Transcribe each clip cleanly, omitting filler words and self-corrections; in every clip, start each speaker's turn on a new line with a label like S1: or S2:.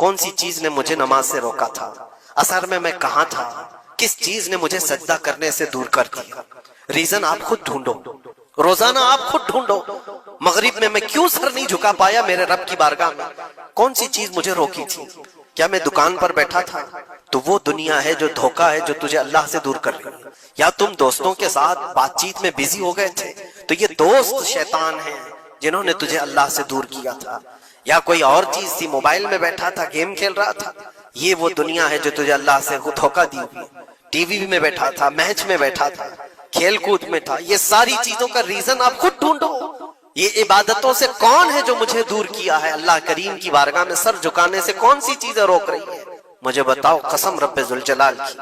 S1: کون سی چیز نے مجھے نماز سے روکا تھا؟ اثر میں کہاں تھا؟ کس چیز نے مجھے سجدہ کرنے سے دور کر دیا؟ ریزن آپ خود ڈھونڈو، روزانہ آپ خود ڈھونڈو۔ مغرب میں کیوں سر نہیں جھکا پایا میرے رب کی بارگاہ میں؟ کون سی چیز مجھے روکی تھی؟ کیا میں دکان پر بیٹھا تھا؟ تو وہ دنیا ہے جو دھوکا ہے، جو تجھے اللہ سے دور کر رہی ہے۔ یا تم دوستوں کے ساتھ بات چیت میں بیزی ہو گئے تھے، تو یہ دوست شیطان ہیں جنہوں نے تجھے اللہ سے دور کیا تھا۔ یا کوئی اور چیز تھی، موبائل میں بیٹھا تھا، گیم کھیل رہا تھا، یہ وہ دنیا ہے جو تجھے اللہ سے دھوکا دی ہوئی۔ ٹی وی میں بیٹھا تھا، میچ میں بیٹھا تھا، کھیل کود میں تھا۔ یہ ساری چیزوں کا ریزن آپ خود ڈھونڈو۔ یہ عبادتوں سے کون ہے جو مجھے دور کیا ہے؟ اللہ کریم کی بارگاہ میں سر جھکانے سے کون سی چیزیں روک رہی ہے؟ مجھے بتاؤ قسم رب ذوالجلال کی،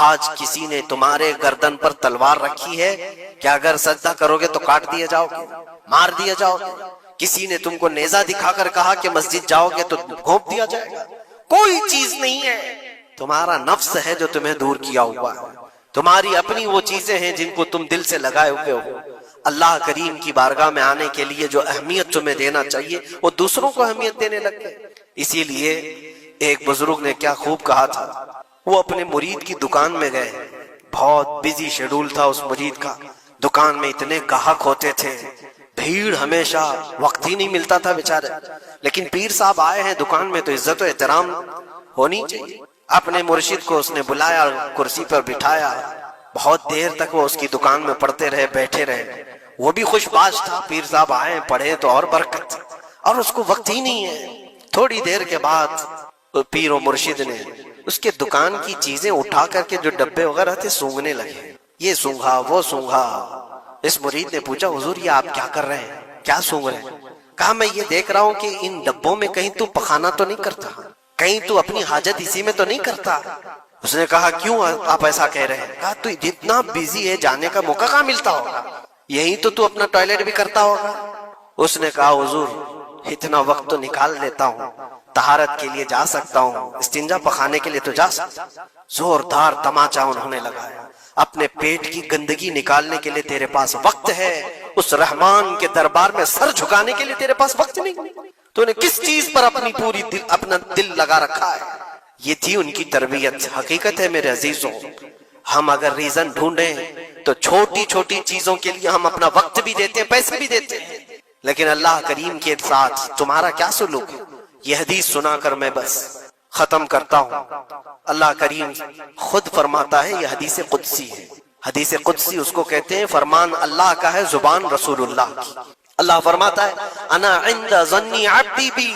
S1: آج کسی نے تمہارے گردن پر تلوار رکھی ہے کہ اگر سجدہ کرو گے تو کاٹ دیا جاؤ گے، مار دیا جاؤ گے؟ کسی نے تم کو نیزہ دکھا کر کہا کہ مسجد جاؤ گے تو گھونپ دیا جائے گا؟ کوئی چیز نہیں ہے۔ تمہارا نفس ہے جو تمہیں دور کیا ہوا ہے، تمہاری اپنی وہ چیزیں ہیں جن کو تم دل سے لگائے ہوئے ہو۔ اللہ کریم کی بارگاہ میں آنے کے لیے جو اہمیت تمہیں دینا چاہیے وہ دوسروں کو اہمیت دینے لگ گئے۔ اسی لیے ایک بزرگ نے کیا خوب کہا تھا، وہ اپنے مرید کی دکان میں گئے، بہت بزی شیڈول تھا اس مرید کا، دکان میں اتنے گاہک ہوتے تھے، بھیڑ ہمیشہ، وقت ہی نہیں ملتا تھا بیچارے، لیکن پیر صاحب آئے ہیں دکان میں تو عزت و احترام ہونی چاہیے۔ اپنے مرشد کو اس نے بلایا، کرسی پر بٹھایا، بہت دیر تک وہ اس کی دکان میں پڑھتے رہے، بیٹھے رہے۔ وہ بھی خوش باش تھا، پیر صاحب آئے پڑھے تو اور برکت، اور اس کو وقت ہی نہیں ہے۔ تھوڑی دیر کے بعد پیر و مرشد نے اس کے دکان کی چیزیں اٹھا کر کے جو ڈبے وغیرہ تھے سونگنے لگے، یہ سونگا وہ سونگا۔ اس مرید نے پوچھا حضور یہ آپ کیا کر رہے ہیں، کیا سونگ رہے ہیں؟ کہا میں یہ دیکھ رہا ہوں کہ ان ڈبوں میں کہیں تو پخانہ تو نہیں کرتا، کہیں تو اپنی حاجت اسی میں تو نہیں کرتا۔ اس نے کہا کیوں آپ ایسا کہہ رہے ہیں؟ کہا تو جتنا بیزی ہے جانے کا موقع کہاں ملتا ہوگا، یہیں تو اپنا ٹوائلٹ بھی کرتا ہوگا۔ اس نے کہا حضور اتنا وقت تو نکال لیتا ہوں، طہارت کے لیے جا سکتا ہوں، استنجا پخانے کے لیے تو جا سکتا ہوں۔ زوردار تماچا انہوں نے لگایا، اپنے پیٹ کی گندگی نکالنے کے لیے تیرے پاس وقت ہے، اس رحمان کے دربار میں سر جھکانے کے لیے تیرے پاس وقت نہیں، تو نے کس چیز پر اپنا دل لگا رکھا ہے؟ یہ تھی ان کی تربیت۔ حقیقت ہے میرے عزیزوں، ہم اگر ریزن ڈھونڈیں تو چھوٹی چھوٹی چیزوں کے لیے ہم اپنا وقت بھی دیتے ہیں، پیسے بھی دیتے ہیں، لیکن اللہ کریم کے ساتھ تمہارا کیا سلوک ہے؟ یہ حدیث سنا کر میں بس ختم کرتا ہوں۔ اللہ کریم خود فرماتا ہے، یہ حدیث قدسی ہے، حدیث قدسی اس کو کہتے ہیں، فرمان اللہ کا ہے، زبان رسول اللہ کی۔ اللہ فرماتا ہے انا عند ظن عبدی بی،